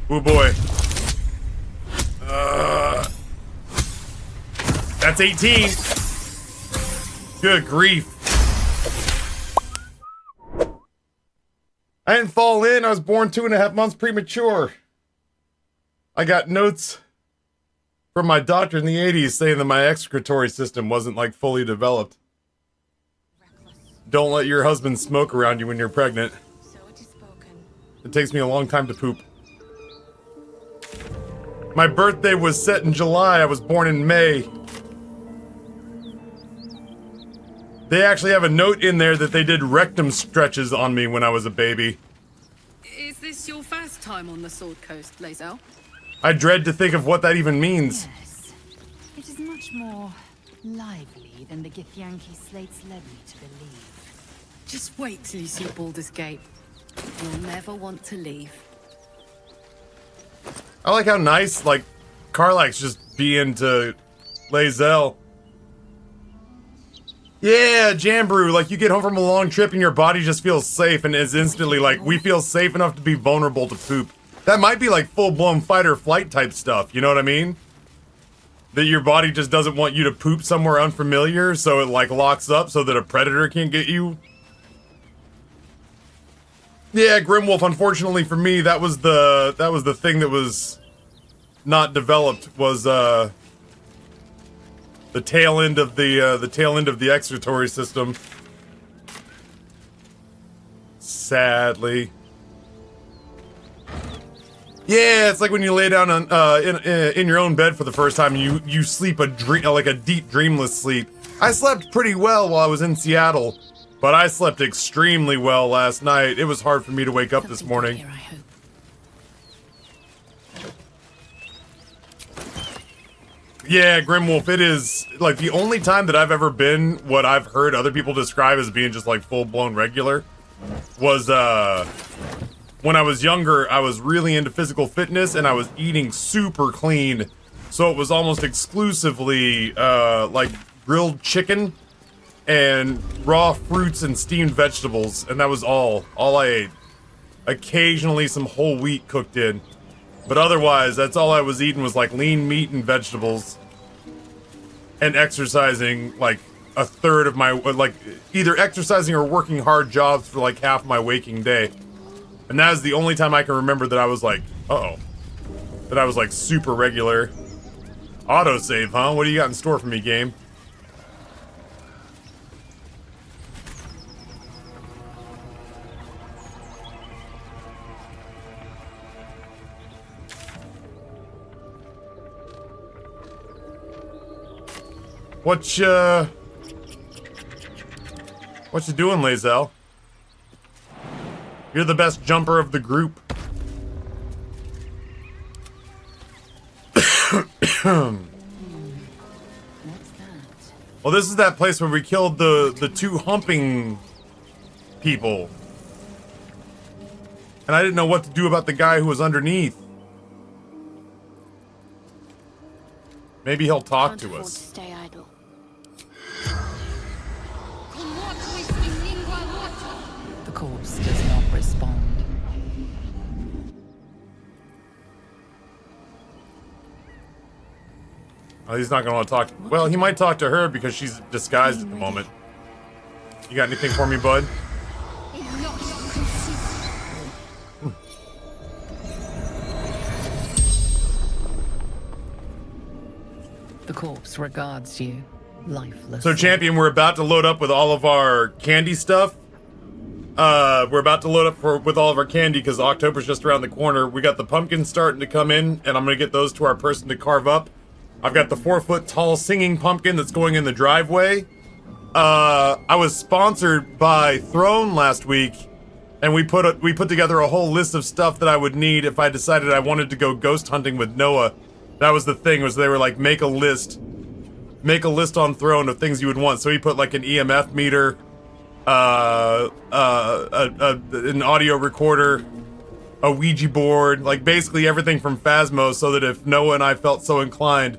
Oh boy. That's 18. Good grief. I didn't fall in. I was born 2.5 months premature. I got notes from my doctor in the 80s saying that my excretory system wasn't like fully developed. Don't let your husband smoke around you when you're pregnant. It takes me a long time to poop. My birthday was set in July. I was born in May. They actually have a note in there that they did rectum stretches on me when I was a baby. Is this your first time on the Sword Coast, Lae'zel? I dread to think of what that even means. Yes. It is much more lively than the Githyanki slates led me to believe. Just wait till you see Baldur's Gate. You'll never want to leave. I like how nice, like, Karlach's just being to Lae'zel. Yeah, Jambrew, like you get home from a long trip and your body just feels safe and is instantly like, we feel safe enough to be vulnerable to poop. That might be like full-blown fight or flight type stuff, you know what I mean? That your body just doesn't want you to poop somewhere unfamiliar, so it like locks up so that a predator can't get you. Yeah, Grimwolf, unfortunately for me, that was the thing that was not developed, was the tail end of the excretory system. Sadly. Yeah, it's like when you lay down on in your own bed for the first time and you sleep like a deep dreamless sleep. I slept pretty well while I was in Seattle, but I slept extremely well last night. It was hard for me to wake up this morning. Here, I hope. Yeah, Grimwolf, it is like the only time that I've ever been what I've heard other people describe as being just like full-blown regular was when I was younger. I was really into physical fitness and I was eating super clean, so it was almost exclusively like grilled chicken and raw fruits and steamed vegetables, and that was all I ate. Occasionally some whole wheat cooked in, but otherwise that's all I was eating was like lean meat and vegetables, and exercising like a third of my, like either exercising or working hard jobs for like half my waking day. And that is the only time I can remember that I was like, that I was like super regular. Autosave, huh? What do you got in store for me, game? What you doing, Lae'zel? You're the best jumper of the group. Well, this is that place where we killed the two humping people. And I didn't know what to do about the guy who was underneath. Maybe he'll talk to us. Stay idle. The corpse does not respond. Oh, he's not gonna want to talk. Well, he might talk to her because she's disguised at the moment. You got anything for me, bud? The corpse regards you, lifeless. So, Champion, we're about to load up with all of our candy stuff. We're about to load up with all of our candy because October's just around the corner. We got the pumpkins starting to come in, and I'm gonna get those to our person to carve up. I've got the 4-foot tall singing pumpkin that's going in the driveway. I was sponsored by Throne last week, and we put together a whole list of stuff that I would need if I decided I wanted to go ghost hunting with Noah. That was the thing, was they were like, make a list on Throne of things you would want. So he put like an EMF meter, an audio recorder, a Ouija board, like basically everything from Phasmo, so that if Noah and I felt so inclined,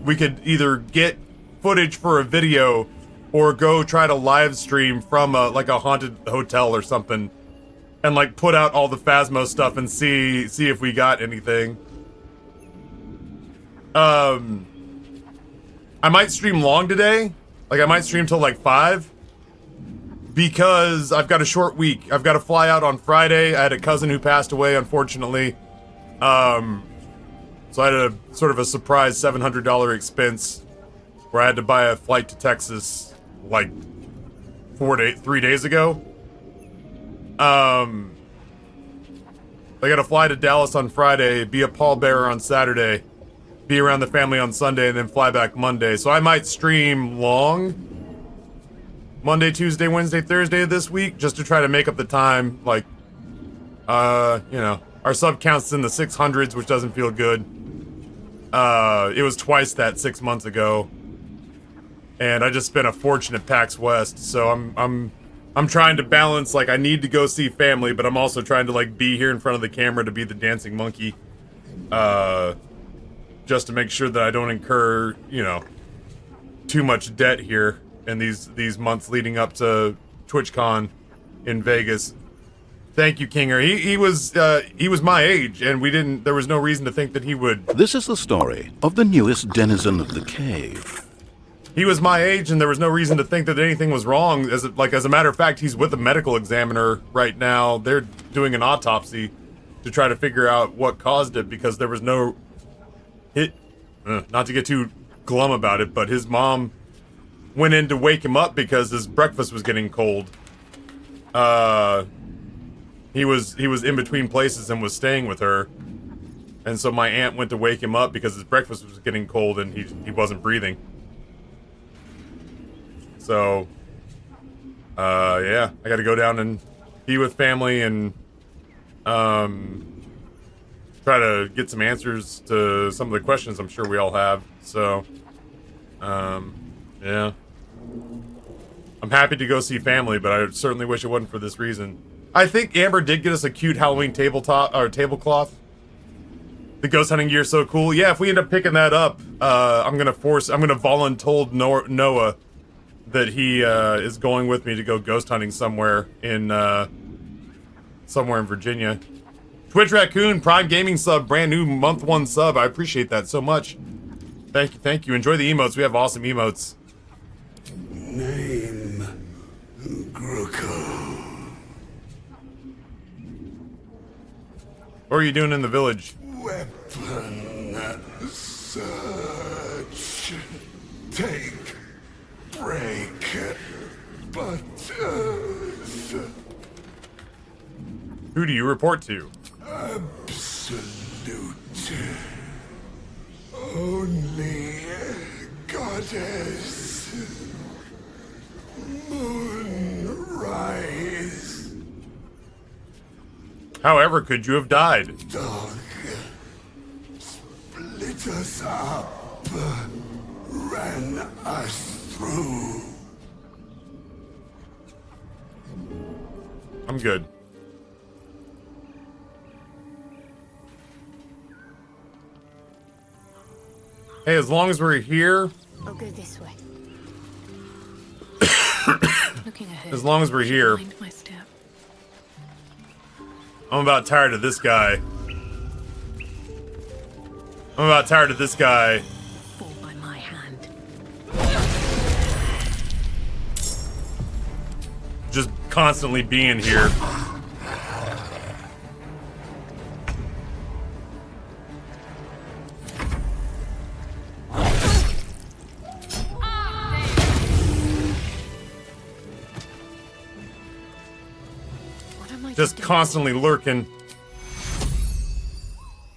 we could either get footage for a video or go try to live stream from like a haunted hotel or something. and like put out all the Phasmo stuff and see if we got anything. I might stream long today. Like I might stream till like 5 because I've got a short week. I've got to fly out on Friday. I had a cousin who passed away, unfortunately. So I had a sort of a surprise $700 expense where I had to buy a flight to Texas like 3 days ago. I got to fly to Dallas on Friday, be a pallbearer on Saturday, be around the family on Sunday, and then fly back Monday. So I might stream long Monday, Tuesday, Wednesday, Thursday this week just to try to make up the time. Like, you know, our sub count's in the 600s, which doesn't feel good. It was twice that 6 months ago, and I just spent a fortune at PAX West. So I'm trying to balance, like, I need to go see family, but I'm also trying to like be here in front of the camera to be the dancing monkey, just to make sure that I don't incur, you know, too much debt here in these months leading up to TwitchCon in Vegas. Thank you, Kinger. He was my age, and there was no reason to think that he would. This is the story of the newest denizen of the cave. He was my age, and there was no reason to think that anything was wrong. As a matter of fact, he's with a medical examiner right now. They're doing an autopsy to try to figure out what caused it, because there was no not to get too glum about it, but his mom went in to wake him up because his breakfast was getting cold. He was in between places and was staying with her, and so my aunt went to wake him up because his breakfast was getting cold and he wasn't breathing. So, yeah, I got to go down and be with family and try to get some answers to some of the questions I'm sure we all have. So, yeah, I'm happy to go see family, but I certainly wish it wasn't for this reason. I think Amber did get us a cute Halloween tablecloth. The ghost hunting gear is so cool. Yeah, if we end up picking that up, I'm gonna voluntold Noah that he is going with me to go ghost hunting somewhere in Virginia. Twitch Raccoon, Prime Gaming sub, brand new month 1 sub. I appreciate that so much. Thank you. Enjoy the emotes. We have awesome emotes. Name Gruko. What are you doing in the village? Weapon search. Take, break, butters. Who do you report to? Absolute. Only goddess. Moonrise. However, could you have died? Dog. Split us up. Ran us through. I'm good. Hey, as long as we're here, I'll go this way. Looking ahead. as long as we're here, Mind my step. I'm about tired of this guy. I'm about tired of this guy. Fall by my hand. Just constantly being here. What am I Just to do? constantly lurking.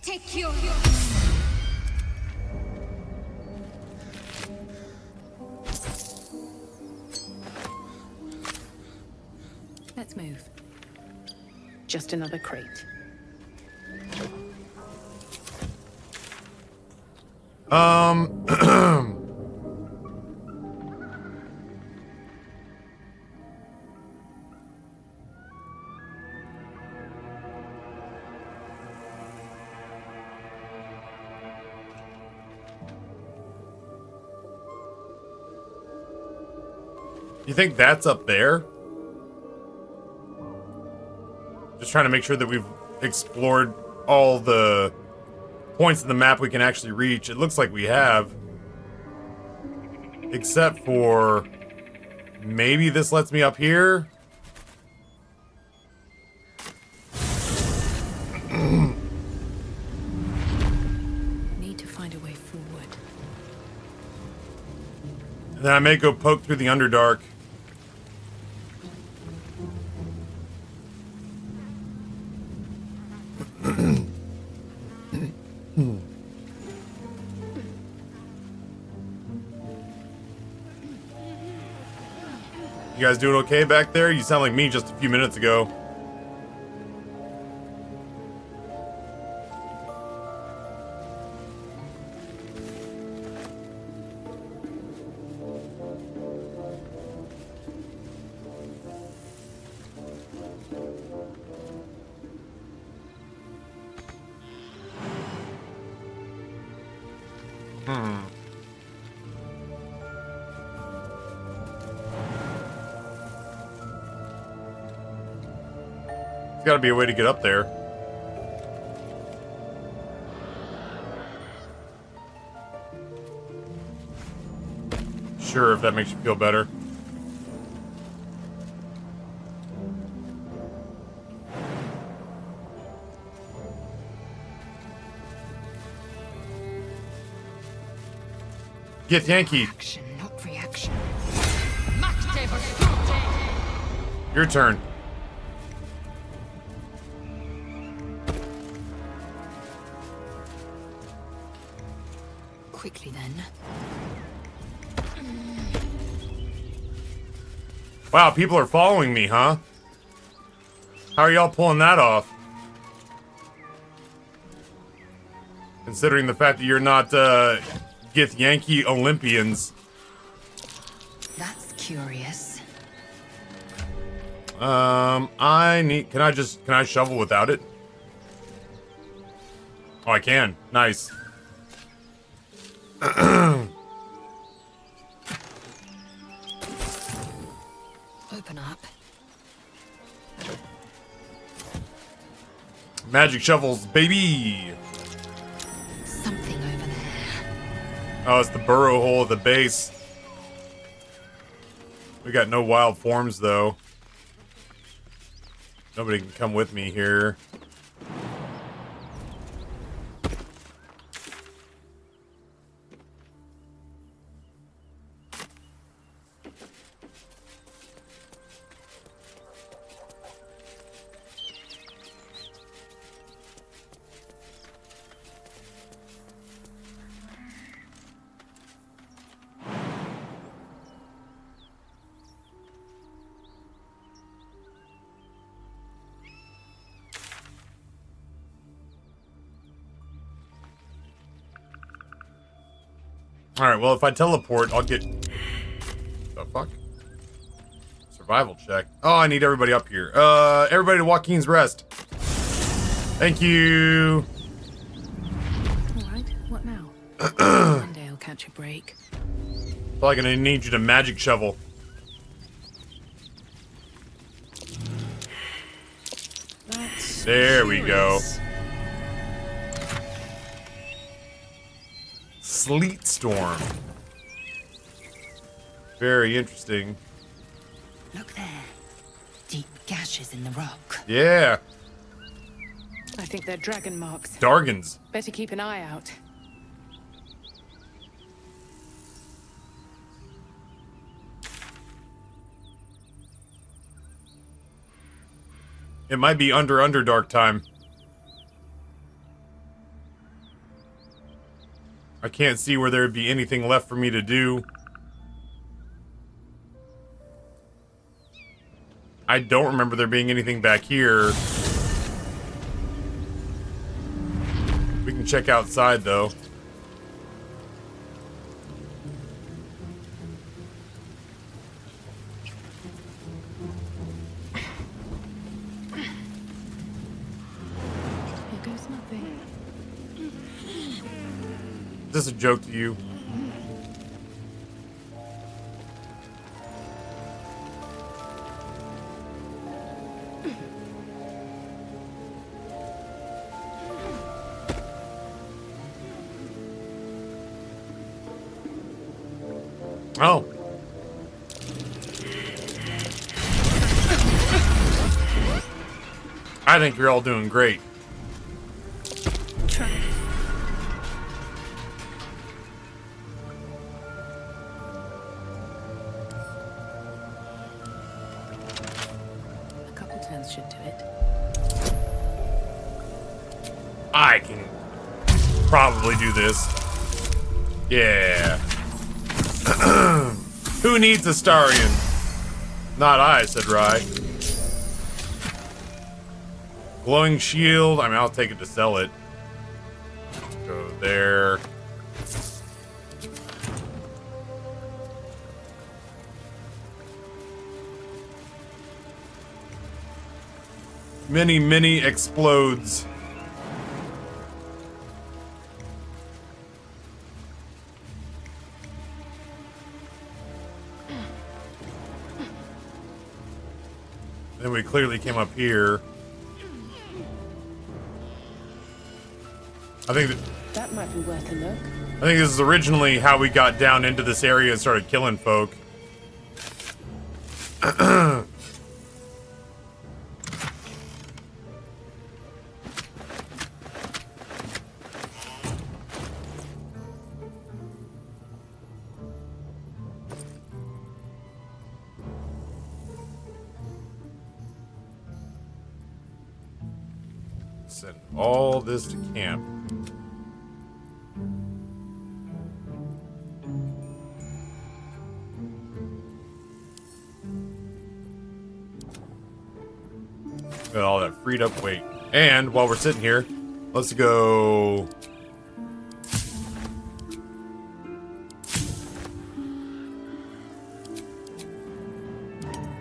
Take your. Let's move. Just another crate. You think that's up there? Just trying to make sure that we've explored all the points in the map we can actually reach. It looks like we have. Except for... maybe this lets me up here? Need to find a way forward. And then I may go poke through the Underdark. You guys doing okay back there? You sound like me just a few minutes ago. There's gotta be a way to get up there. Sure, if that makes you feel better. Get Yankee. Action, not reaction. Your turn. Quickly then. Wow, people are following me, huh? How are y'all pulling that off? Considering the fact that you're not, Gith Yankee Olympians. That's curious. Can I shovel without it? Oh, I can. Nice. Open up. Magic shovels, baby! Something over there. Oh, it's the burrow hole at the base. We got no wild forms, though. Nobody can come with me here. Alright, well, if I teleport, I'll get... The fuck? Survival check. Oh, I need everybody up here. Everybody to Joaquin's Rest. Thank you. Alright, what now? One day I'll catch a break. I feel like I need you to magic shovel. That's There we go. curious. Sleet Storm. Very interesting. Look there. Deep gashes in the rock. Yeah. I think they're dragon marks. Dargans. Better keep an eye out. It might be Underdark time. I can't see where there would be anything left for me to do. I don't remember there being anything back here. We can check outside, though. Here goes nothing. Is this a joke to you? Oh. I think you're all doing great. Try. A couple turns should do it. I can probably do this. Yeah. Who needs a Starion? Not I, said Rye. Glowing shield. I mean, I'll take it to sell it. Go there. Mini explodes. Then we clearly came up here. I think That might be worth a look. I think this is originally how we got down into this area and started killing folk. Send all this to camp. Got all that freed up weight. And while we're sitting here, let's go.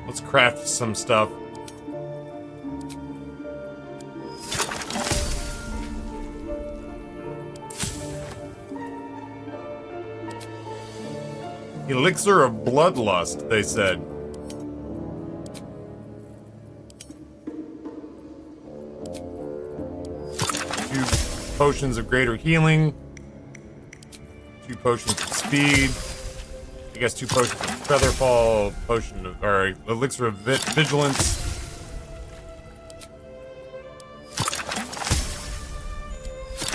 Let's craft some stuff. Elixir of Bloodlust, they said. Potions of greater healing, 2 potions of speed, I guess 2 potions of featherfall, potion of, or elixir of vigilance,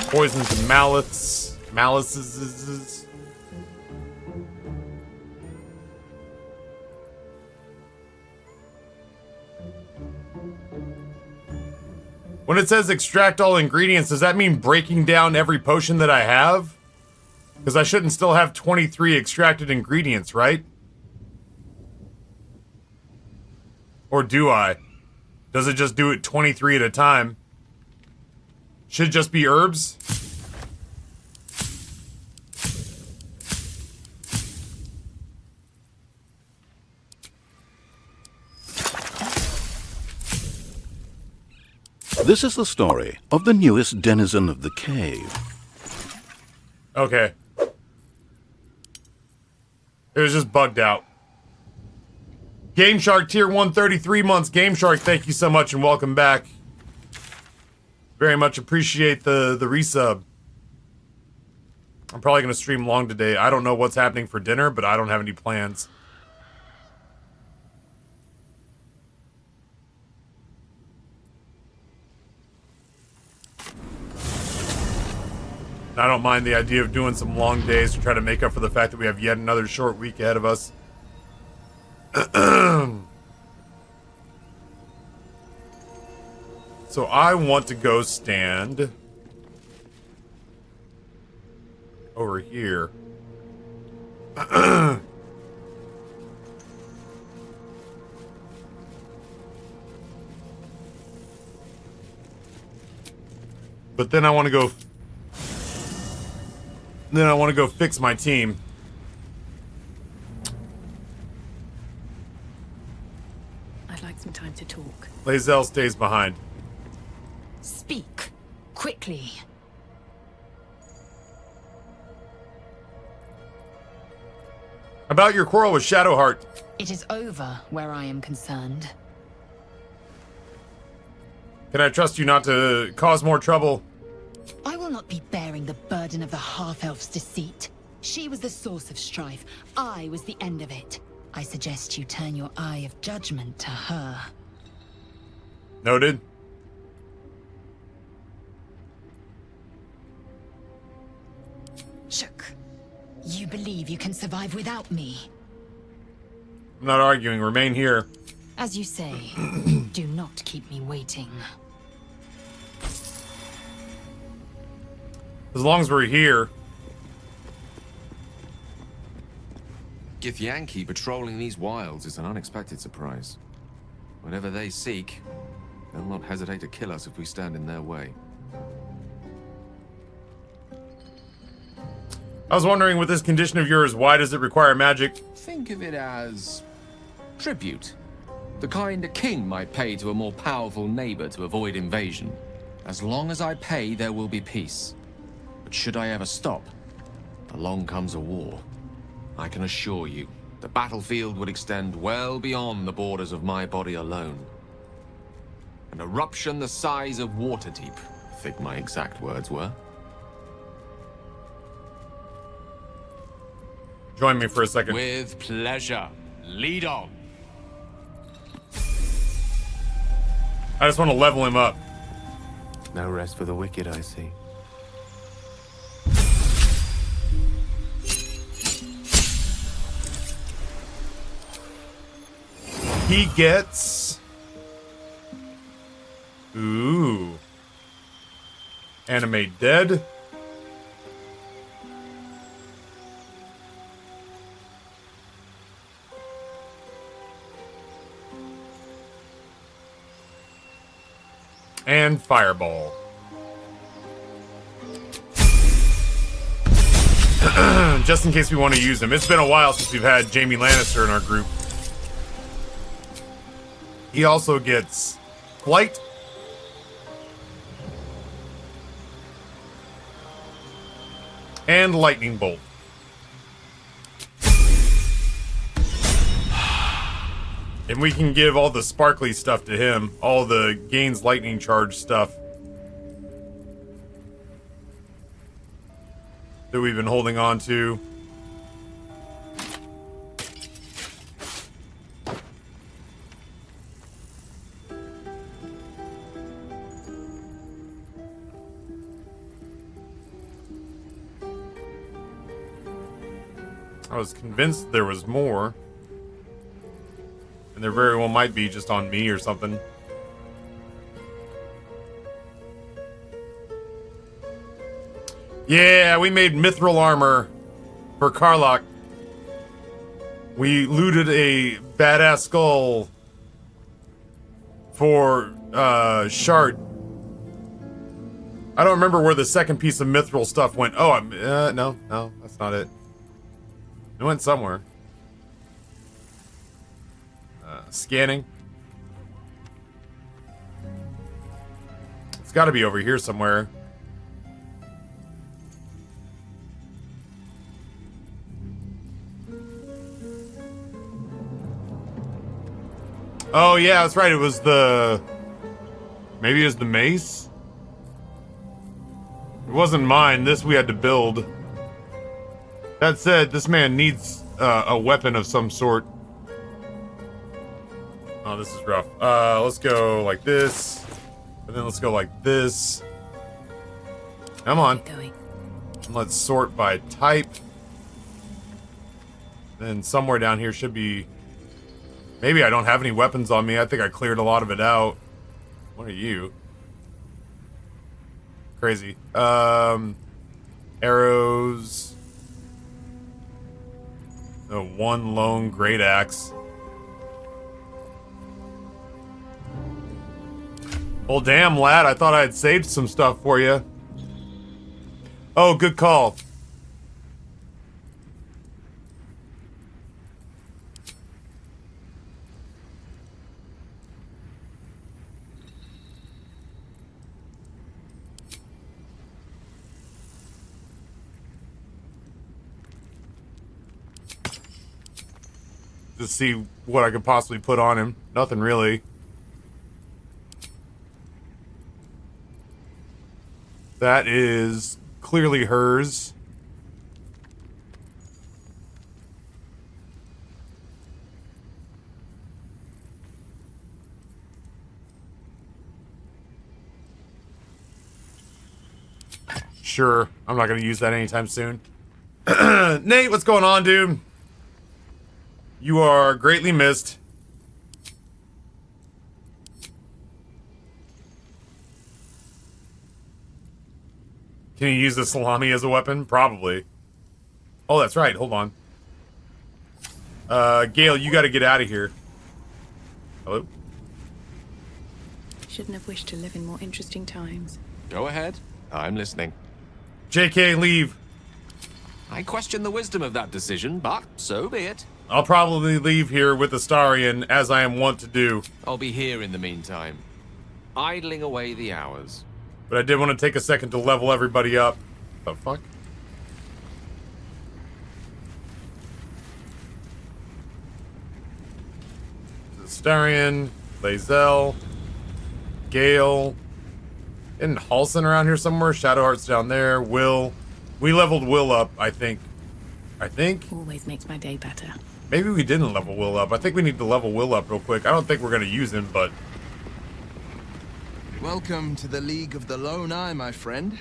poisons and malices. When it says extract all ingredients, does that mean breaking down every potion that I have? Because I shouldn't still have 23 extracted ingredients, right? Or do I? Does it just do it 23 at a time? Should it just be herbs? This is the story of the newest denizen of the cave. Okay. It was just bugged out. Game Shark tier 1, 33 months. Game Shark, thank you so much and welcome back. Very much appreciate the resub. I'm probably going to stream long today. I don't know what's happening for dinner, but I don't have any plans. I don't mind the idea of doing some long days to try to make up for the fact that we have yet another short week ahead of us. So I want to go stand over here. But then I want to go... Then I want to go fix my team. I'd like some time to talk. Lae'zel stays behind. Speak quickly. About your quarrel with Shadowheart. It is over where I am concerned. Can I trust you not to cause more trouble? I will not be bearing the burden of the half-elf's deceit. She was the source of strife. I was the end of it. I suggest you turn your eye of judgment to her. Noted. Shook. You believe you can survive without me? I'm not arguing. Remain here. As you say, do not keep me waiting. As long as we're here. Githyanki patrolling these wilds is an unexpected surprise. Whatever they seek, they'll not hesitate to kill us if we stand in their way. I was wondering, with this condition of yours, why does it require magic? Think of it as tribute. The kind a king might pay to a more powerful neighbor to avoid invasion. As long as I pay, there will be peace. But should I ever stop, along comes a war. I can assure you, the battlefield would extend well beyond the borders of my body alone. An eruption the size of Waterdeep, I think my exact words were. Join me for a second. With pleasure. Lead on. I just want to level him up. No rest for the wicked, I see. He gets... Ooh. Animate dead. And fireball. Just in case we want to use him. It's been a while since we've had Jaime Lannister in our group. He also gets flight. And lightning bolt. And we can give all the sparkly stuff to him. All the gains lightning charge stuff. That we've been holding on to. I was convinced there was more. And there very well might be just on me or something. Yeah, we made mithril armor for Karlach. We looted a badass skull for Shard. I don't remember where the second piece of mithril stuff went. Oh, no, that's not it. It went somewhere. Scanning. It's got to be over here somewhere. Oh yeah, that's right. It was the... Maybe it was the mace? It wasn't mine. This we had to build. That said, this man needs a weapon of some sort. Oh, this is rough. Let's go like this. And then let's go like this. Come on. And let's sort by type. Then somewhere down here should be... Maybe I don't have any weapons on me. I think I cleared a lot of it out. What are you? Crazy. Arrows. The one lone great axe. Well, damn, lad. I thought I had saved some stuff for you. Oh, good call. To see what I could possibly put on him. Nothing really. That is clearly hers. Sure, I'm not gonna use that anytime soon. Nate, what's going on, dude? You are greatly missed. Can you use the salami as a weapon? Probably. Oh, that's right. Hold on. Gale, you gotta get out of here. Hello? Shouldn't have wished to live in more interesting times. Go ahead. I'm listening. JK, leave. I question the wisdom of that decision, but so be it. I'll probably leave here with Astarion, as I am wont to do. I'll be here in the meantime, idling away the hours. But I did want to take a second to level everybody up. The fuck? Astarion, Lae'zel, Gale, isn't Halsin around here somewhere? Shadowheart's down there. Will. We leveled Will up, I think. Always makes my day better. Maybe we didn't level Will up. I think we need to level Will up real quick. I don't think we're going to use him, but... Welcome to the League of the Lone Eye, my friend.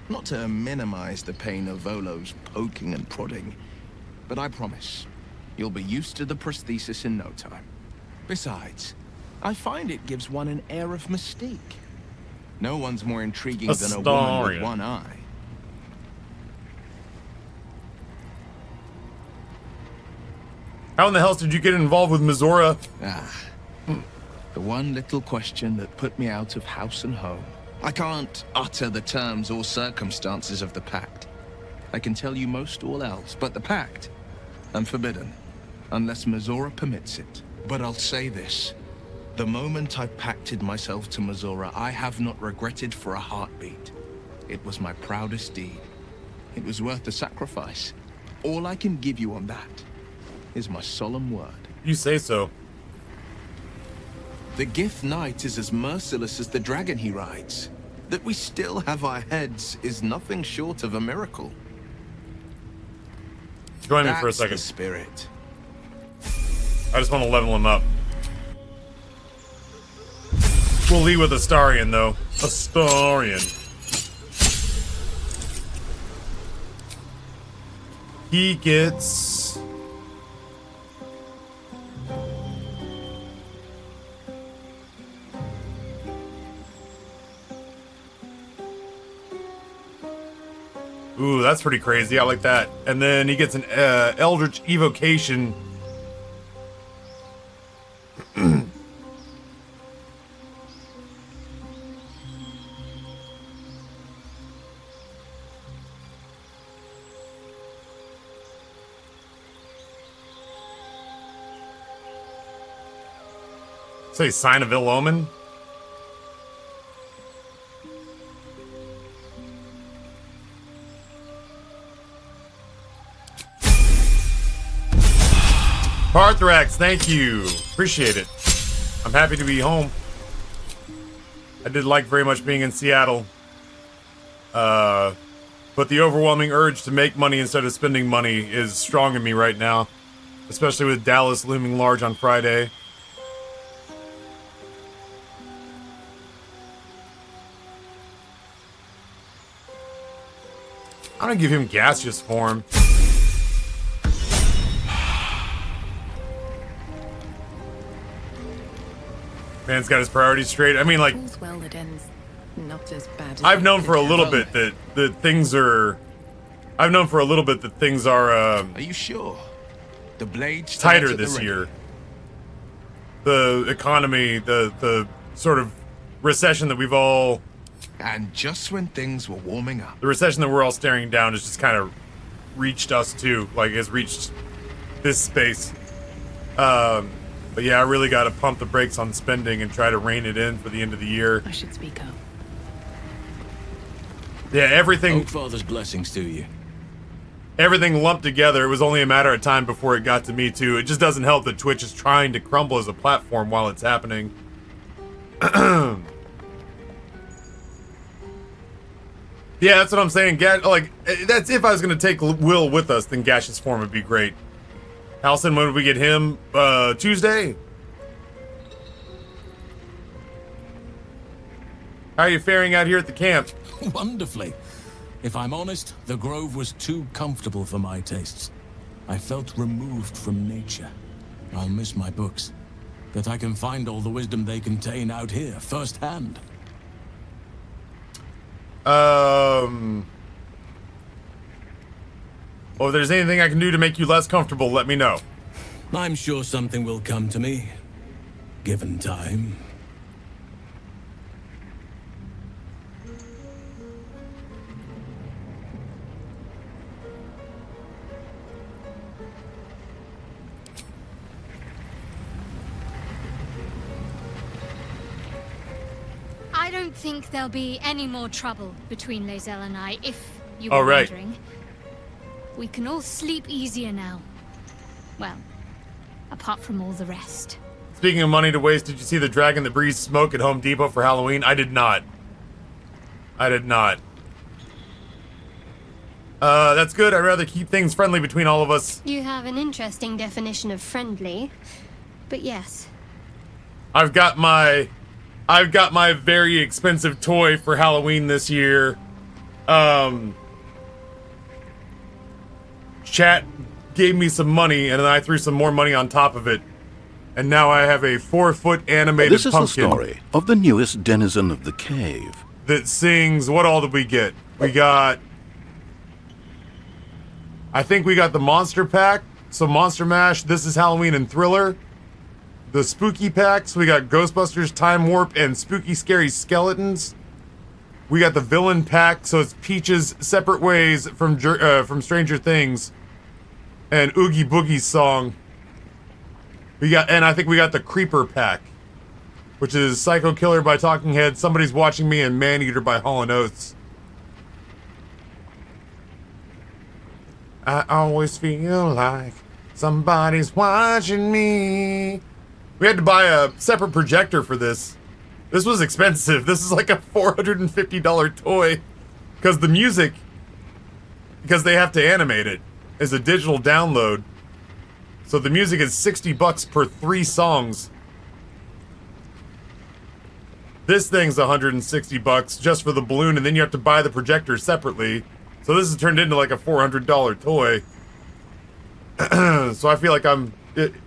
Not to minimize the pain of Volo's poking and prodding, but I promise, you'll be used to the prosthesis in no time. Besides, I find it gives one an air of mystique. No one's more intriguing than a woman with one eye. How in the hell did you get involved with Mizora? The one little question that put me out of house and home. I can't utter the terms or circumstances of the pact. I can tell you most all else, but the pact, unforbidden, unless Mizora permits it. But I'll say this. The moment I pacted myself to Mizora, I have not regretted for a heartbeat. It was my proudest deed. It was worth the sacrifice. All I can give you on that is my solemn word. You say so. The Gith Knight is as merciless as the dragon he rides. That we still have our heads is nothing short of a miracle. Join me for a second. That's the spirit. I just want to level him up. We'll lead with Astarion, though. Astarion. He gets... Ooh, that's pretty crazy. I like that. And then he gets an Eldritch Evocation. Say Sign of Ill Omen? Parthrax, thank you. Appreciate it. I'm happy to be home. I did like very much being in Seattle. But the overwhelming urge to make money instead of spending money is strong in me right now. Especially with Dallas looming large on Friday. I'm gonna give him gaseous form. Man's got his priorities straight. I mean, like, All's well that ends not as bad as I've known it for a could little have. bit that things are. I've known for a little bit that things are Are you sure? The blades tighter this year. The economy, the sort of recession that we've all. And just when things were warming up. The recession that we're all staring down has just kind of reached us too. Like, has reached this space. But yeah, I really got to pump the brakes on spending and try to rein it in for the end of the year. I should speak up. Yeah, everything. Oakfather's blessings to you. Everything lumped together. It was only a matter of time before it got to me too. It just doesn't help that Twitch is trying to crumble as a platform while it's happening. Yeah, that's what I'm saying. Like, that's if I was gonna take Will with us, then gaseous form would be great. Halson, when would we get him? Tuesday? How are you faring out here at the camp? Wonderfully. If I'm honest, the grove was too comfortable for my tastes. I felt removed from nature. I'll miss my books, but I can find all the wisdom they contain out here firsthand. Well, if there's anything I can do to make you less comfortable, let me know. I'm sure something will come to me, given time. I don't think there'll be any more trouble between Lae'zel and I, if you Oh, were right. wondering. We can all sleep easier now. Well, apart from all the rest. Speaking of money to waste, did you see the dragon that breathes smoke at Home Depot for Halloween? I did not. I did not. That's good. I'd rather keep things friendly between all of us. You have an interesting definition of friendly, but yes. I've got my very expensive toy for Halloween this year. Chat gave me some money, and then I threw some more money on top of it. And now I have a 4-foot animated This is pumpkin the story of the newest denizen of the cave. that sings. What all did we get? We got... I think we got the Monster Pack, so Monster Mash, This is Halloween, and Thriller. The Spooky Packs, we got Ghostbusters, Time Warp, and Spooky Scary Skeletons. We got the Villain Pack, so it's Peach's Separate Ways from Stranger Things, and Oogie Boogie's song. And I think we got the Creeper Pack, which is Psycho Killer by Talking Heads, Somebody's Watching Me, and Maneater by Hall & Oates. I always feel like somebody's watching me. We had to buy a separate projector for this. This was expensive. This is like a $450 toy. Because the music, because they have to animate it, is a digital download. So the music is $60 per 3 songs. This thing's $160 just for the balloon, and then you have to buy the projector separately. So this has turned into like a $400 toy. So I feel like I'm,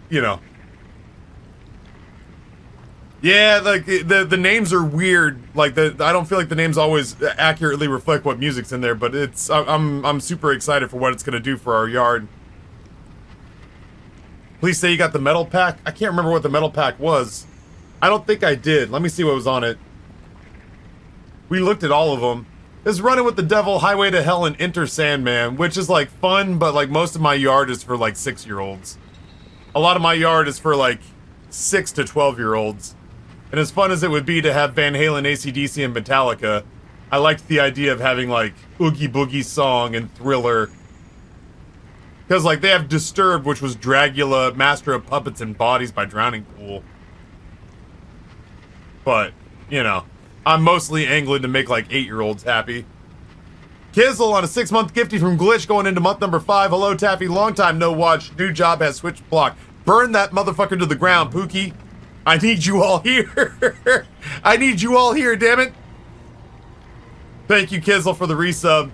you know. Yeah, like the names are weird. Like I don't feel like the names always accurately reflect what music's in there, but I'm super excited for what it's gonna do for our yard. Please say you got the metal pack. I can't remember what the metal pack was. I don't think I did. Let me see what was on it. We looked at all of them. There's Running with the Devil, Highway to Hell, and Enter Sandman, which is like fun, but like most of my yard is for like 6-year-olds. A lot of my yard is for like 6 to 12-year-olds. And as fun as it would be to have Van Halen, AC/DC, and Metallica, I liked the idea of having like Oogie Boogie's song and Thriller. Because like they have Disturbed, which was Dragula, Master of Puppets, and Bodies by Drowning Pool. But, you know, I'm mostly angling to make like 8-year-olds happy. Kizzle on a 6-month gifty from Glitch going into month number 5. Hello, Taffy. Long time no watch. New job has switched block. Burn that motherfucker to the ground, Pookie. I need you all here. I need you all here, damn it. Thank you, Kizzle, for the resub.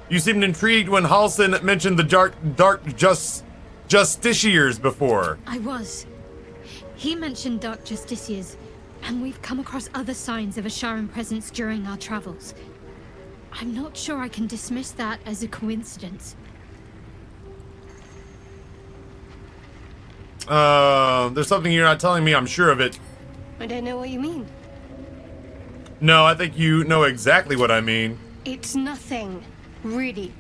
You seemed intrigued when Halson mentioned the dark justiciars before. I was. He mentioned dark justiciars, and we've come across other signs of a Sharon presence during our travels. I'm not sure I can dismiss that as a coincidence. There's something you're not telling me, I'm sure of it. I don't know what you mean. No, I think you know exactly what I mean. It's nothing, really.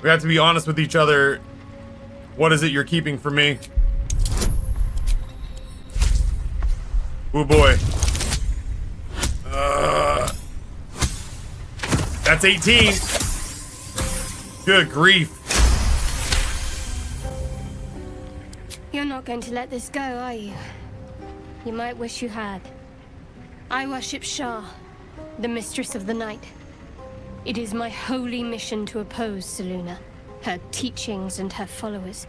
We have to be honest with each other. What is it you're keeping from me? Oh boy. That's 18. Good grief. You're not going to let this go, are you? You might wish you had. I worship Shah, the mistress of the night. It is my holy mission to oppose Selûne, her teachings and her followers.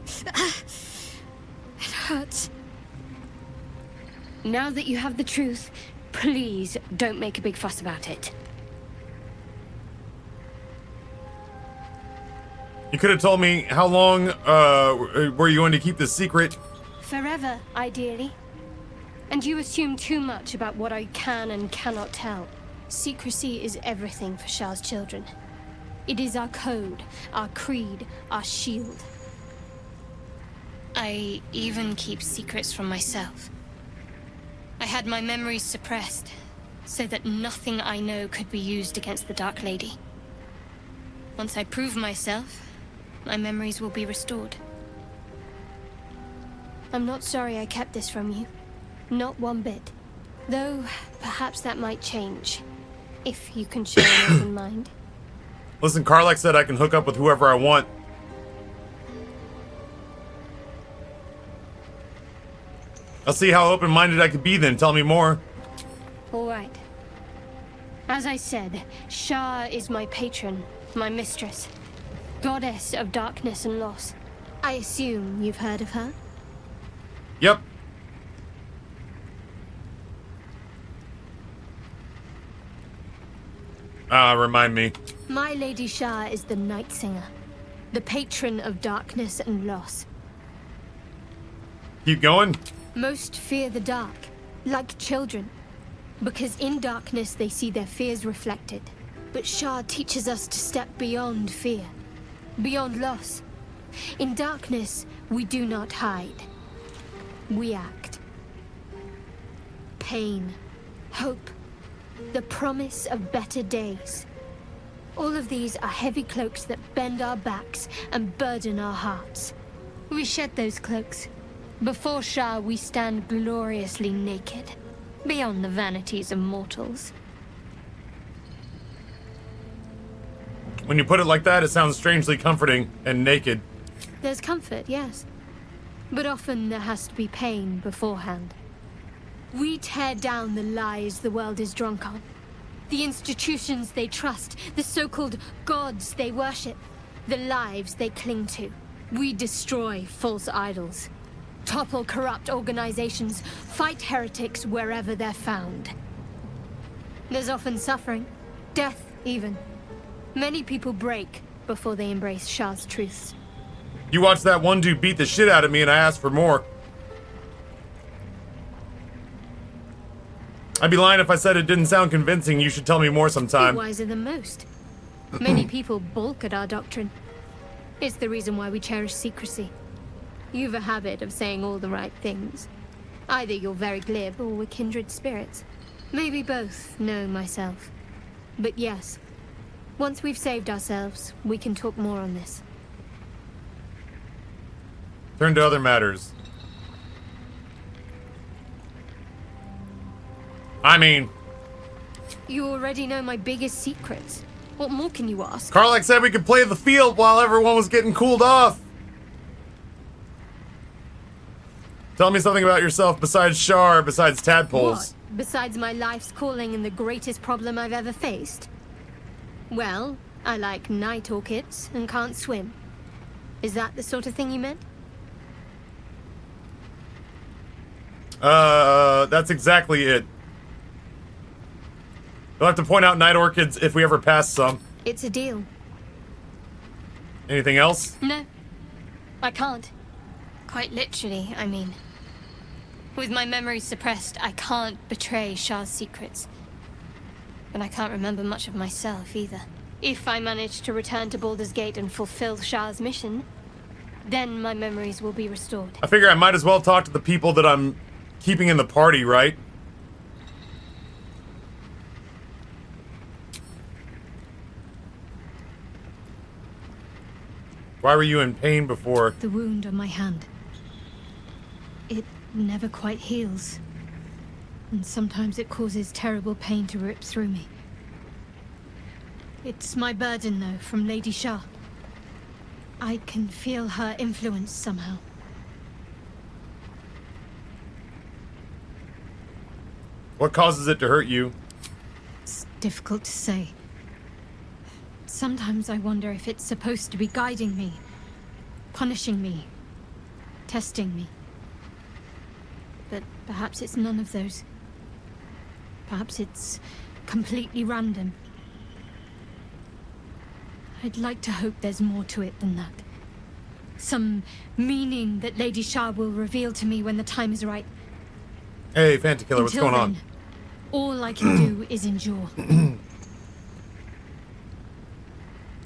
It hurts. Now that you have the truth, please don't make a big fuss about it. You could have told me how long were you going to keep this secret? Forever, ideally. And you assume too much about what I can and cannot tell. Secrecy is everything for Shah's children. It is our code, our creed, our shield. I even keep secrets from myself. I had my memories suppressed, so that nothing I know could be used against the Dark Lady. Once I prove myself, my memories will be restored. I'm not sorry I kept this from you. Not one bit. Though, perhaps that might change. If you can show an open mind. Listen, Karlach said I can hook up with whoever I want. I'll see how open-minded I could be then. Tell me more. All right. As I said, Shah is my patron, my mistress. Goddess of darkness and loss. I assume you've heard of her? Yep. Remind me. My Lady Shah is the Night Singer, the patron of darkness and loss. Keep going. Most fear the dark, like children, because in darkness they see their fears reflected. But Shah teaches us to step beyond fear, beyond loss. In darkness, we do not hide. We act. Pain, hope, the promise of better days. All of these are heavy cloaks that bend our backs and burden our hearts. We shed those cloaks. Before Shah, we stand gloriously naked, beyond the vanities of mortals. When you put it like that, it sounds strangely comforting and naked. There's comfort, yes. But often there has to be pain beforehand. We tear down the lies the world is drunk on. The institutions they trust, the so-called gods they worship, the lives they cling to. We destroy false idols, topple corrupt organizations, fight heretics wherever they're found. There's often suffering, death even. Many people break before they embrace Shah's truths. You watched that one dude beat the shit out of me and I asked for more. I'd be lying if I said it didn't sound convincing. You should tell me more sometime. You're wiser than most. Many people balk at our doctrine. It's the reason why we cherish secrecy. You've a habit of saying all the right things. Either you're very glib or we're kindred spirits. Maybe both, knowing myself. But yes, once we've saved ourselves, we can talk more on this. Turn to other matters. I mean... You already know my biggest secrets. What more can you ask? Karlach said we could play the field while everyone was getting cooled off. Tell me something about yourself besides Shar, besides tadpoles. What? Besides my life's calling and the greatest problem I've ever faced? Well, I like night orchids and can't swim. Is that the sort of thing you meant? That's exactly it. You'll have to point out night orchids if we ever pass some. It's a deal. Anything else? No, I can't. Quite literally, I mean. With my memory suppressed, I can't betray Shah's secrets. But I can't remember much of myself either. If I manage to return to Baldur's Gate and fulfill Shah's mission, then my memories will be restored. I figure I might as well talk to the people that I'm keeping in the party, right? Why were you in pain before? The wound on my hand. It never quite heals. And sometimes it causes terrible pain to rip through me. It's my burden, though, from Lady Shah. I can feel her influence somehow. What causes it to hurt you? It's difficult to say. Sometimes I wonder if it's supposed to be guiding me, punishing me, testing me. But perhaps it's none of those. Perhaps it's completely random. I'd like to hope there's more to it than that. Some meaning that Lady Shah will reveal to me when the time is right. Hey, Fanta Killer, what's going on? All I can do is endure.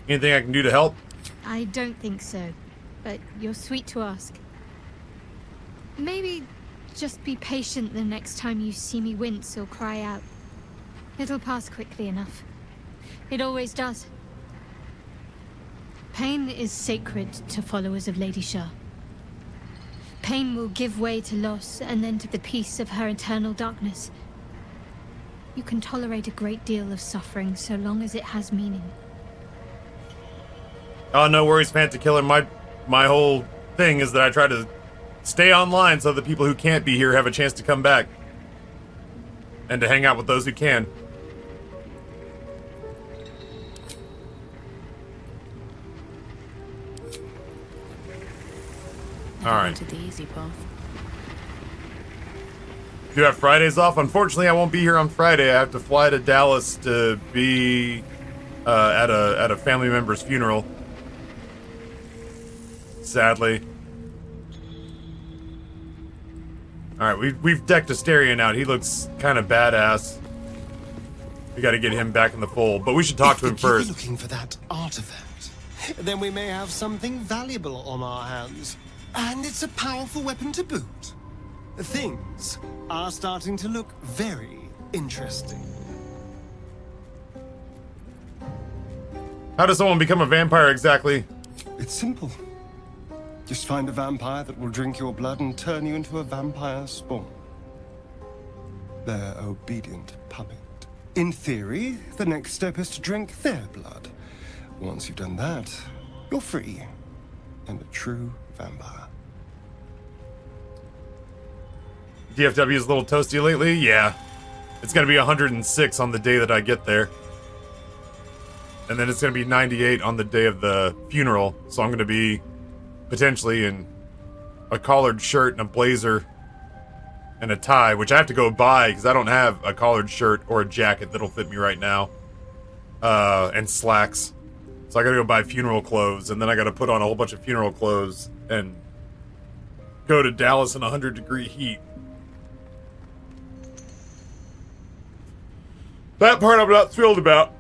Anything I can do to help? I don't think so, but you're sweet to ask. Maybe just be patient the next time you see me wince or cry out. It'll pass quickly enough. It always does. Pain is sacred to followers of Lady Shah. Pain will give way to loss and then to the peace of her eternal darkness. You can tolerate a great deal of suffering so long as it has meaning. Oh, no worries, Fanta Killer. My whole thing is that I try to stay online so the people who can't be here have a chance to come back. And to hang out with those who can. Alright. The easy path. Do you have Fridays off? Unfortunately, I won't be here on Friday. I have to fly to Dallas to be at a family member's funeral. Sadly. Alright, we've decked Asterion out. He looks kind of badass. We gotta get him back in the fold, but we should talk to him first. If we're looking for that artifact, then we may have something valuable on our hands. And it's a powerful weapon to boot. Things are starting to look very interesting. How does someone become a vampire exactly? It's simple. Just find a vampire that will drink your blood and turn you into a vampire spawn. Their obedient puppet. In theory, the next step is to drink their blood. Once you've done that, you're free and a true vampire. DFW is a little toasty lately? Yeah. It's gonna be 106 on the day that I get there. And then it's gonna be 98 on the day of the funeral. So I'm gonna be potentially in a collared shirt and a blazer and a tie, which I have to go buy because I don't have a collared shirt or a jacket that'll fit me right now. And slacks. So I gotta go buy funeral clothes, and then I gotta put on a whole bunch of funeral clothes and go to Dallas in 100-degree heat. That part I'm not thrilled about.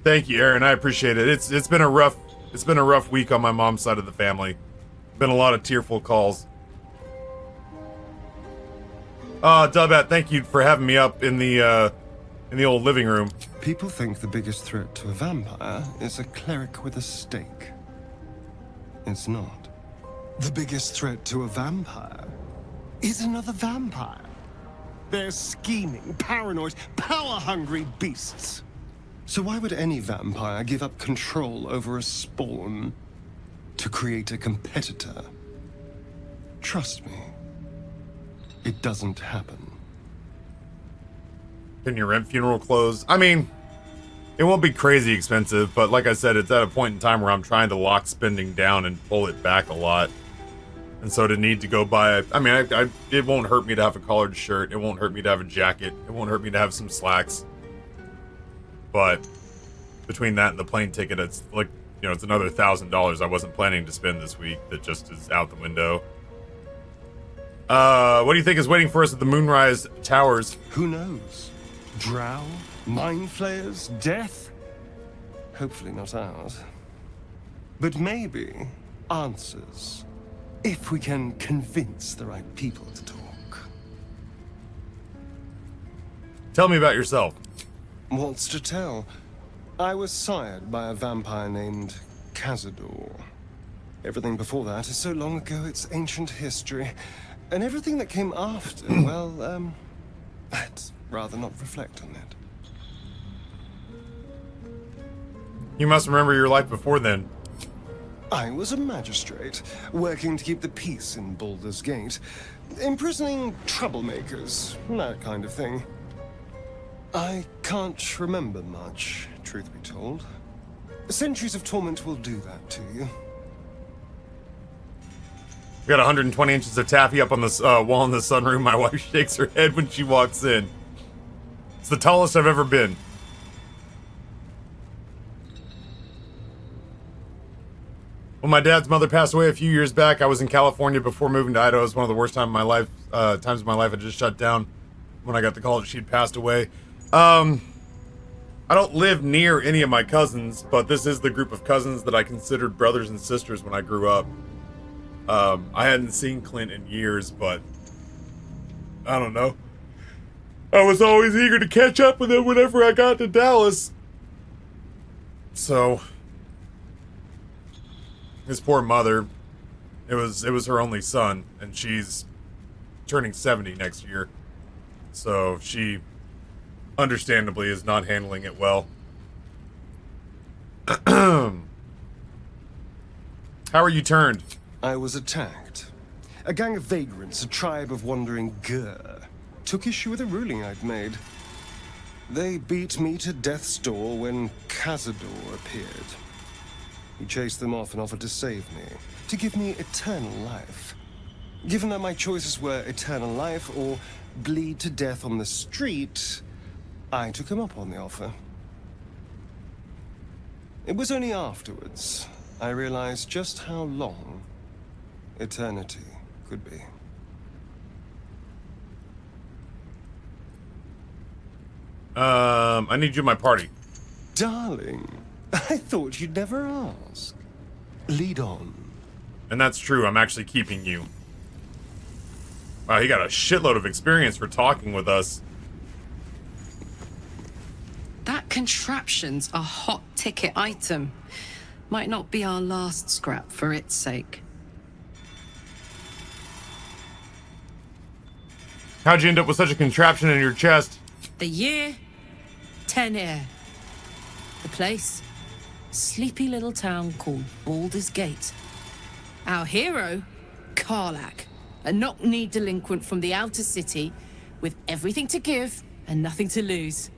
Thank you, Aaron. I appreciate it. It's been a rough week on my mom's side of the family. Been a lot of tearful calls. Dubat, thank you for having me up in the old living room. People think the biggest threat to a vampire is a cleric with a stake. It's not. The biggest threat to a vampire is another vampire. They're scheming, paranoid, power-hungry beasts. So why would any vampire give up control over a spawn to create a competitor? Trust me, it doesn't happen. Can you rent funeral clothes? I mean, it won't be crazy expensive, but like I said, it's at a point in time where I'm trying to lock spending down and pull it back a lot. And so to need to go buy, I mean, it won't hurt me to have a collared shirt. It won't hurt me to have a jacket. It won't hurt me to have some slacks. But between that and the plane ticket, it's like, you know, it's another $1,000 I wasn't planning to spend this week that just is out the window. What do you think is waiting for us at the Moonrise Towers? Who knows? Drow? Mind flayers? Death? Hopefully not ours. But maybe answers. If we can convince the right people to talk. Tell me about yourself. What's to tell? I was sired by a vampire named Cazador. Everything before that is so long ago it's ancient history. And everything that came after, well, I'd rather not reflect on it. You must remember your life before then. I was a magistrate, working to keep the peace in Baldur's Gate, imprisoning troublemakers, that kind of thing. I can't remember much, truth be told. Centuries of torment will do that to you. We got 120 inches of taffy up on the wall in the sunroom. My wife shakes her head when she walks in. It's the tallest I've ever been. When my dad's mother passed away a few years back, I was in California before moving to Idaho. It was one of the worst times of my life. Times of my life. I just shut down when I got the call that she'd passed away. I don't live near any of my cousins, but this is the group of cousins that I considered brothers and sisters when I grew up. I hadn't seen Clint in years, but I don't know. I was always eager to catch up with him whenever I got to Dallas. So, his poor mother, it was her only son, and she's turning 70 next year. So she, understandably, is not handling it well. How are you turned? I was attacked. A gang of vagrants, a tribe of wandering Gur, took issue with a ruling I'd made. They beat me to death's door when Cazador appeared. He chased them off and offered to save me, to give me eternal life. Given that my choices were eternal life or bleed to death on the street, I took him up on the offer. It was only afterwards I realized just how long eternity could be. I need you at my party. Darling, I thought you'd never ask. Lead on. And that's true, I'm actually keeping you. Wow, he got a shitload of experience for talking with us. That contraption's a hot ticket item. Might not be our last scrap for its sake. How'd you end up with such a contraption in your chest? The year? 10 air. The place? Sleepy little town called Baldur's Gate. Our hero? Karlach. A knock-knee delinquent from the outer city with everything to give and nothing to lose.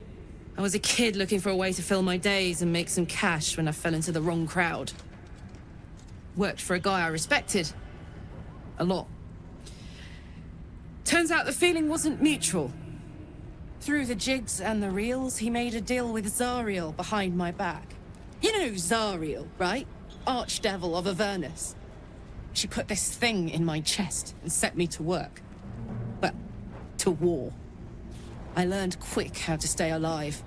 I was a kid looking for a way to fill my days and make some cash when I fell into the wrong crowd. Worked for a guy I respected. A lot. Turns out the feeling wasn't mutual. Through the jigs and the reels, he made a deal with Zariel behind my back. You know Zariel, right? Archdevil of Avernus. She put this thing in my chest and set me to work. Well, to war. I learned quick how to stay alive.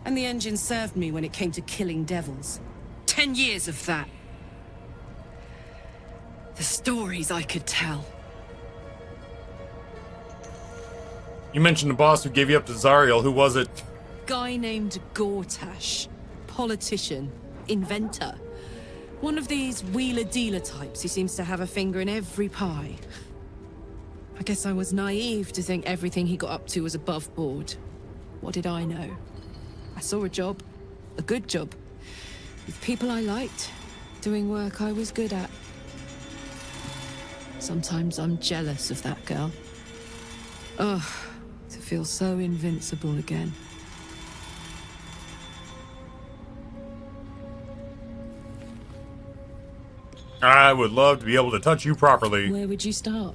And the engine served me when it came to killing devils. 10 years of that. The stories I could tell. You mentioned the boss who gave you up to Zariel. Who was it? Guy named Gortash. Politician. Inventor. One of these wheeler-dealer types who seems to have a finger in every pie. I guess I was naive to think everything he got up to was above board. What did I know? I saw a job. A good job. With people I liked. Doing work I was good at. Sometimes I'm jealous of that girl. Ugh. To feel so invincible again. I would love to be able to touch you properly. Where would you start?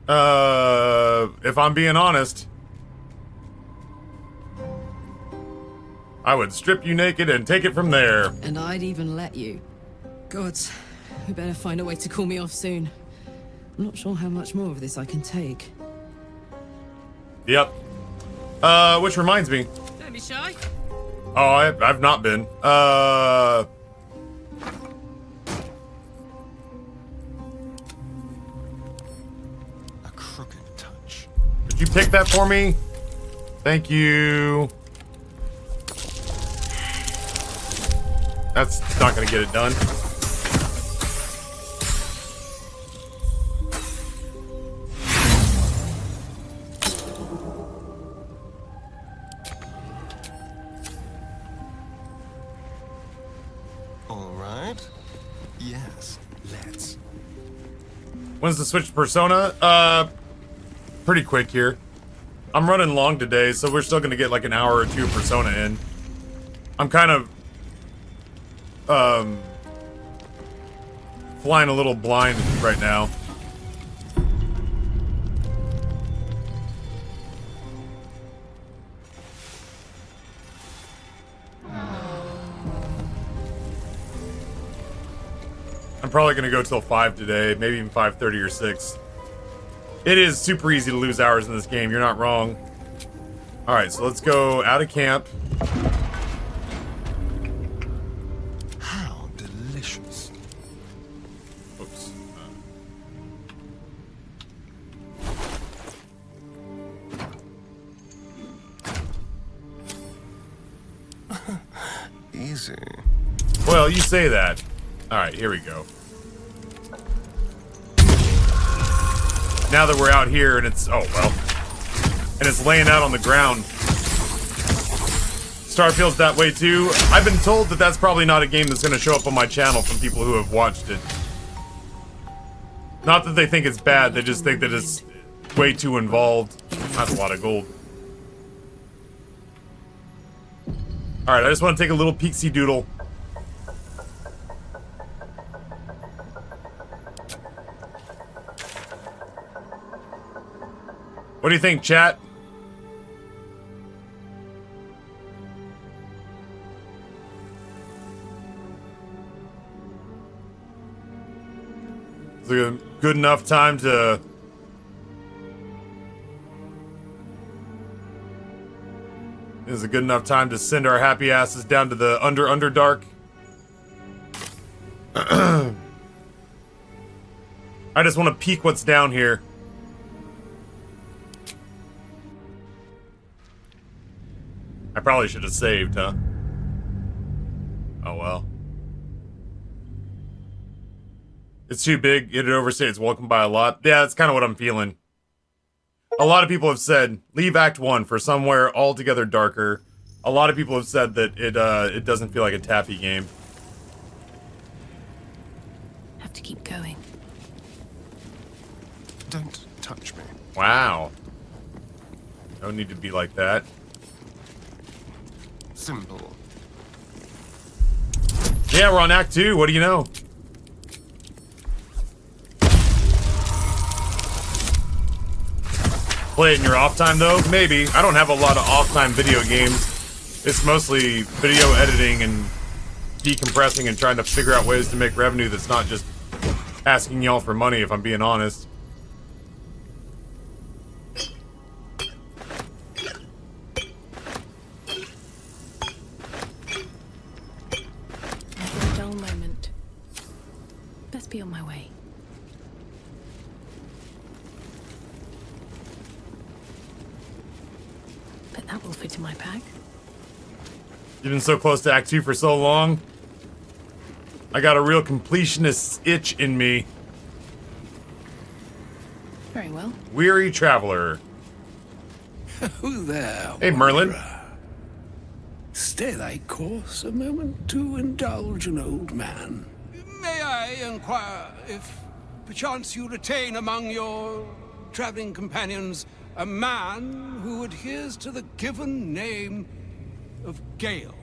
If I'm being honest, I would strip you naked and take it from there. And I'd even let you. Gods, we better find a way to cool me off soon. I'm not sure how much more of this I can take. Yep. Which reminds me. Don't be shy. Oh, I've not been. A crooked touch. Could you pick that for me? Thank you. That's not gonna get it done. When's the switch to Persona? Pretty quick here. I'm running long today, so we're still gonna get like an hour or two of Persona in. I'm kind of flying a little blind right now. I'm probably gonna go till 5 today, maybe even 5:30 or 6. It is super easy to lose hours in this game, you're not wrong. Alright, so let's go out of camp. How delicious. Oops. Easy. Well, you say that. Alright, here we go. Now that we're out here and it's, oh well, and it's laying out on the ground. Starfield's that way too. I've been told that that's probably not a game that's going to show up on my channel from people who have watched it. Not that they think it's bad, they just think that it's way too involved. That's a lot of gold. Alright, I just want to take a little peeksy doodle. What do you think, chat? Is it a good enough time to... Is it good enough time to send our happy asses down to the Underdark? I just want to peek what's down here. I probably should have saved, huh? Oh well. It's too big, it'd overstay its welcome by a lot. Yeah, that's kind of what I'm feeling. A lot of people have said, leave Act 1 for somewhere altogether darker. A lot of people have said that it doesn't feel like a Taffy game. Have to keep going. Don't touch me. Wow. No need to be like that. Simple. Yeah, we're on Act 2. What do you know? Play it in your off time, though? Maybe. I don't have a lot of off-time video games. It's mostly video editing and decompressing and trying to figure out ways to make revenue that's not just asking y'all for money, if I'm being honest. A dull moment. Best be on my way. But that will fit in my bag. You've been so close to Act 2 for so long. I got a real completionist itch in me. Very well. Weary traveler. Who there? Hey, Merlin. wanderer? Stay thy course a moment to indulge an old man. May I inquire if perchance you retain among your traveling companions a man who adheres to the given name of Gale?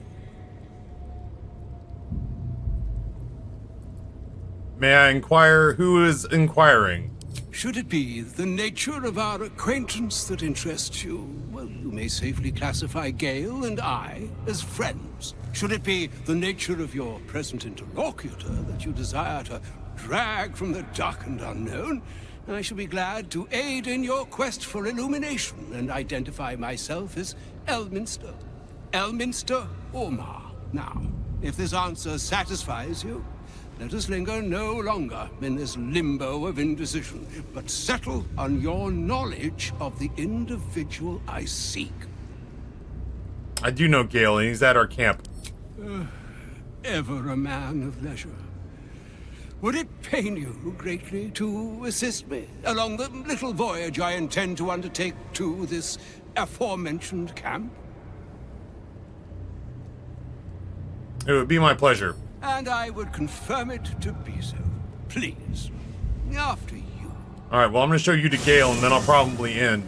May I inquire who is inquiring? Should it be the nature of our acquaintance that interests you, well, you may safely classify Gale and I as friends. Should it be the nature of your present interlocutor that you desire to drag from the dark and unknown, I shall be glad to aid in your quest for illumination and identify myself as Elminster. Elminster Ormar. Now, if this answer satisfies you, let us linger no longer in this limbo of indecision, but settle on your knowledge of the individual I seek. I do know Gale, and he's at our camp. Ever a man of leisure. Would it pain you greatly to assist me along the little voyage I intend to undertake to this aforementioned camp? It would be my pleasure. And I would confirm it to be so. Please. After you. Alright, well, I'm going to show you to Gale, and then I'll probably end.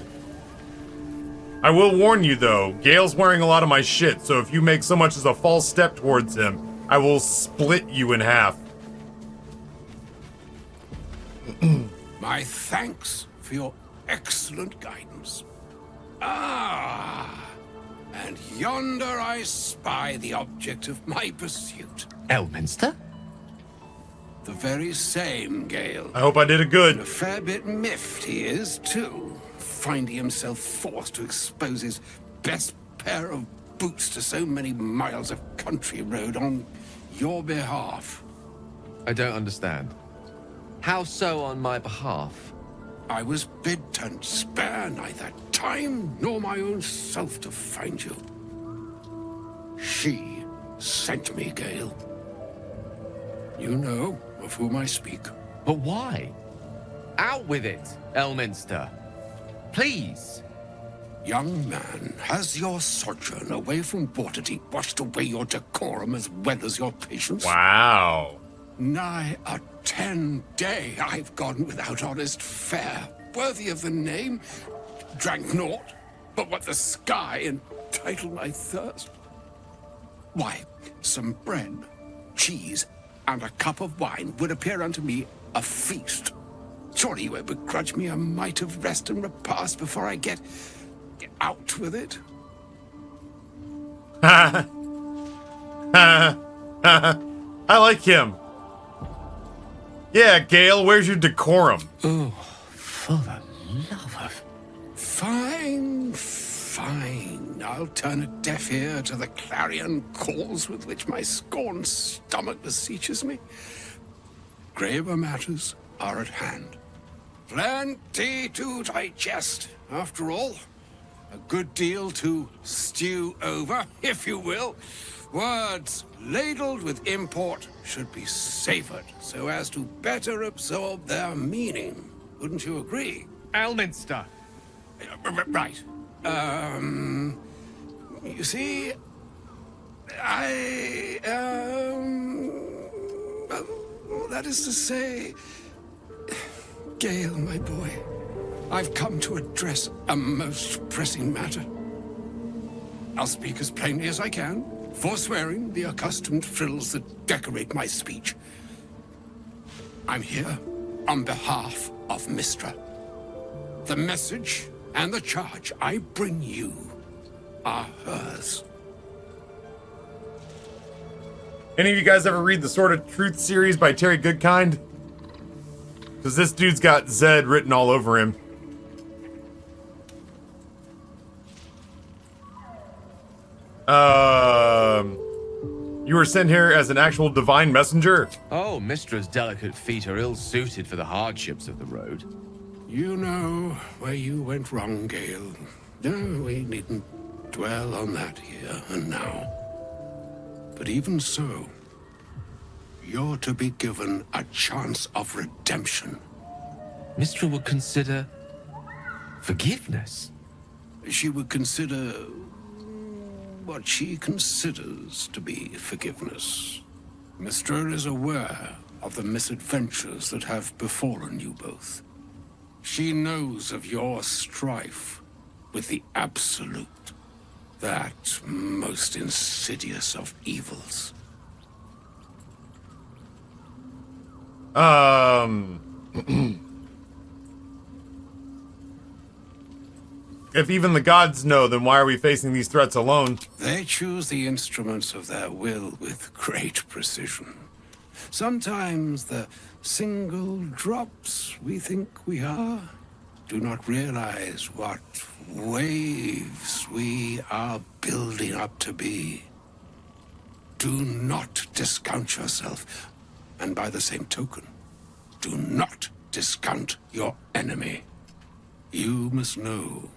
I will warn you though, Gale's wearing a lot of my shit, so if you make so much as a false step towards him, I will split you in half. My thanks for your excellent guidance. Ah, and yonder I spy the object of my pursuit. Elminster? The very same, Gale. I hope I did it good. A fair bit miffed he is, too, finding himself forced to expose his best pair of boots to so many miles of country road on your behalf. I don't understand. How so on my behalf? I was bid to spare neither time nor my own self to find you. She sent me, Gale. You know of whom I speak. But why? Out with it, Elminster. Please. Young man, has your sojourn away from Waterdeep washed away your decorum as well as your patience? Wow. Nigh a 10-day I've gone without honest fare, worthy of the name. Drank naught but what the sky entitled my thirst. Why, some bread, cheese, and a cup of wine would appear unto me a feast. Surely you would begrudge me a mite of rest and repast before I get out with it? I like him. Yeah, Gale, where's your decorum? Oh, for the love of... Fine, fine. I'll turn a deaf ear to the clarion calls with which my scorned stomach beseeches me. Graver matters are at hand. Plenty to digest, after all. A good deal to stew over, if you will. Words ladled with import should be savored so as to better absorb their meaning. Wouldn't you agree? Elminster. Right. You see, well, that is to say, Gale, my boy, I've come to address a most pressing matter. I'll speak as plainly as I can, forswearing the accustomed frills that decorate my speech. I'm here on behalf of Mystra. The message and the charge I bring you are hers. Any of you guys ever read the Sword of Truth series by Terry Goodkind? Because this dude's got Zed written all over him. You were sent here as an actual divine messenger? Oh, Mistra's delicate feet are ill-suited for the hardships of the road. You know where you went wrong, Gale. No, we needn't dwell on that here and now. But even so, you're to be given a chance of redemption. Mistra would consider forgiveness. She would consider what she considers to be forgiveness. Mystra is aware of the misadventures that have befallen you both. She knows of your strife with the Absolute, that most insidious of evils. If even the gods know, then why are we facing these threats alone? They choose the instruments of their will with great precision. Sometimes the single drops we think we are do not realize what waves we are building up to be. Do not discount yourself, and by the same token, do not discount your enemy. You must know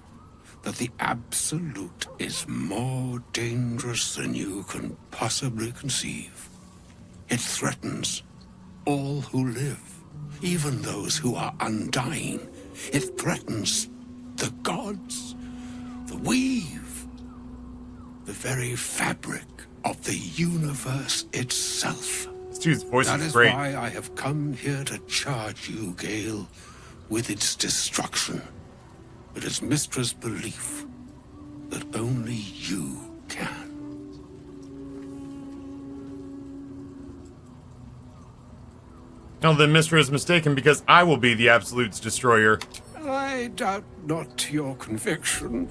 that the Absolute is more dangerous than you can possibly conceive. It threatens all who live, even those who are undying. It threatens the gods, the weave, the very fabric of the universe itself. This dude's voice That is is great. why I have come here to charge you, Gale, with its destruction. It is Mistra's belief that only you can. No, then Mistra is mistaken because I will be the Absolute's destroyer. I doubt not your conviction,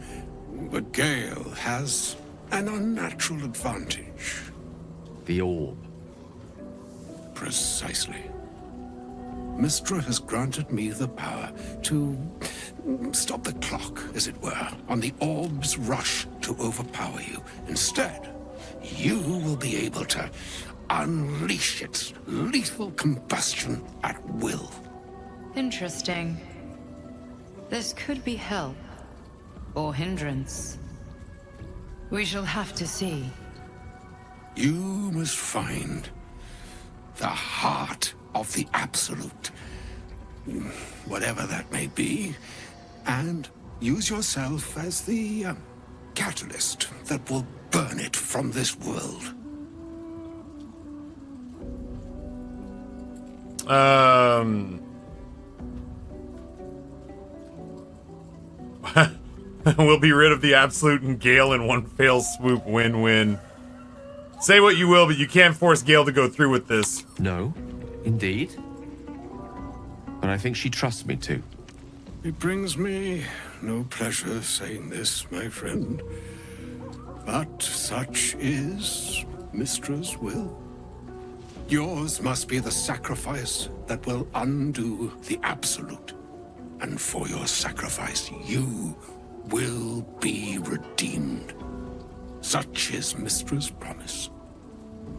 but Gale has an unnatural advantage. The orb. Precisely. Mistra has granted me the power to stop the clock, as it were, on the orb's rush to overpower you. Instead, you will be able to unleash its lethal combustion at will. Interesting. This could be help, or hindrance. We shall have to see. You must find the heart of the Absolute, whatever that may be, and use yourself as the catalyst that will burn it from this world. We'll be rid of the Absolute and Gale in one fell swoop. Win-win. Say what you will, but you can't force Gale to go through with this. No, indeed. But I think she trusts me too. It brings me no pleasure saying this, my friend, but such is Mistra's will. Yours must be the sacrifice that will undo the Absolute. And for your sacrifice, you will be redeemed. Such is Mistra's promise.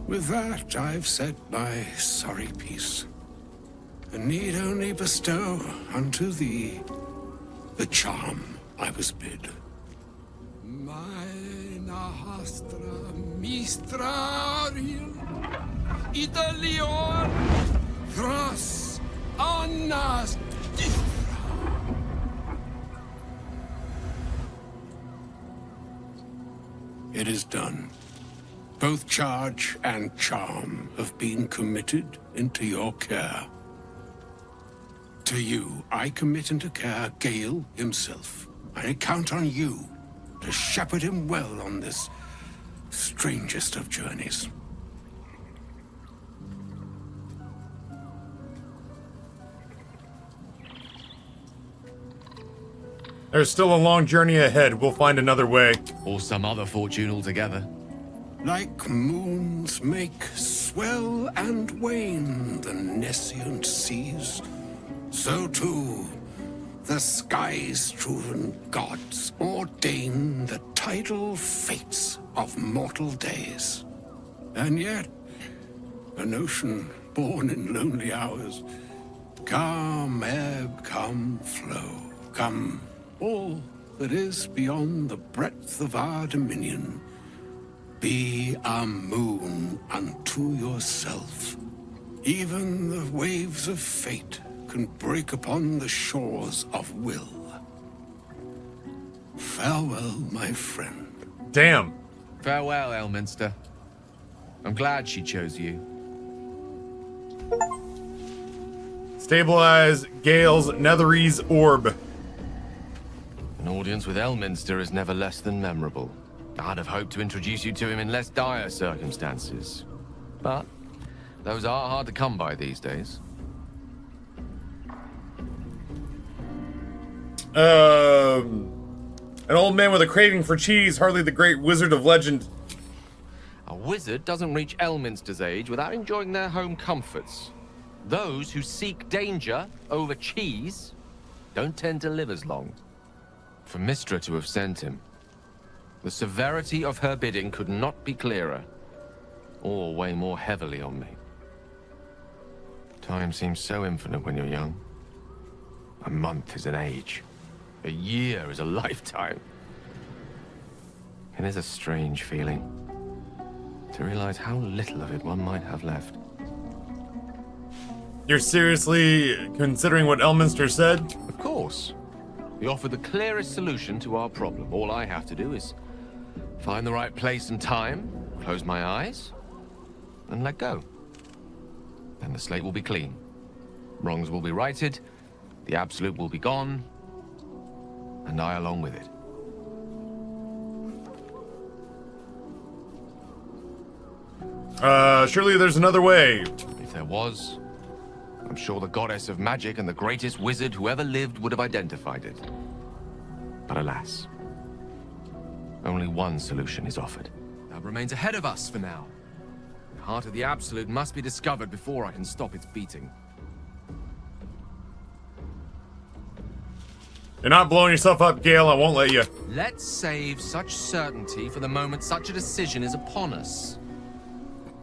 With that, I've said my sorry piece, and need only bestow unto thee the charm I was bid. Mina hastra mistraril Italior Thras Annas. It is done. Both charge and charm have been committed into your care. To you, I commit into care Gale himself. I count on you to shepherd him well on this strangest of journeys. There's still a long journey ahead. We'll find another way. Or some other fortune altogether. Like moons make swell and wane the nescient seas, so too the sky-strewn gods ordain the tidal fates of mortal days. And yet, an ocean born in lonely hours, come ebb, come flow, come all that is beyond the breadth of our dominion. Be a moon unto yourself. Even the waves of fate can break upon the shores of will. Farewell, my friend. Damn. Farewell, Elminster. I'm glad she chose you. Stabilize Gale's Netherese orb. An audience with Elminster is never less than memorable. I'd have hoped to introduce you to him in less dire circumstances. But those are hard to come by these days. An old man with a craving for cheese, hardly the great wizard of legend. A wizard doesn't reach Elminster's age without enjoying their home comforts. Those who seek danger over cheese don't tend to live as long. For Mistra to have sent him, the severity of her bidding could not be clearer, or weigh more heavily on me. Time seems so infinite when you're young. A month is an age. A year is a lifetime. It is a strange feeling to realize how little of it one might have left. You're seriously considering what Elminster said? Of course. He offered the clearest solution to our problem. All I have to do is find the right place and time, close my eyes, and let go. Then the slate will be clean. Wrongs will be righted, the Absolute will be gone, and I along with it. Surely there's another way. If there was, I'm sure the goddess of magic and the greatest wizard who ever lived would have identified it. But alas, only one solution is offered. That remains ahead of us for now. The heart of the Absolute must be discovered before I can stop its beating. You're not blowing yourself up, Gale. I won't let you. Let's save such certainty for the moment such a decision is upon us.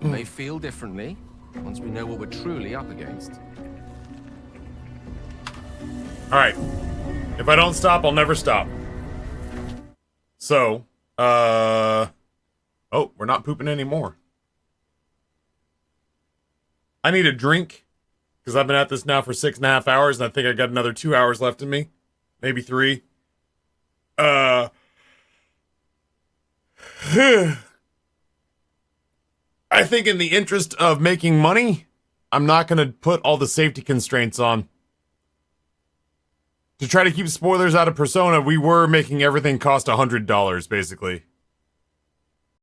We may feel differently once we know what we're truly up against. Alright. If I don't stop, I'll never stop. So, oh, we're not pooping anymore. I need a drink, because I've been at this now for 6.5 hours, and I think I got another 2 hours left in me. Maybe 3. I think in the interest of making money, I'm not going to put all the safety constraints on. To try to keep spoilers out of Persona, we were making everything cost $100, basically.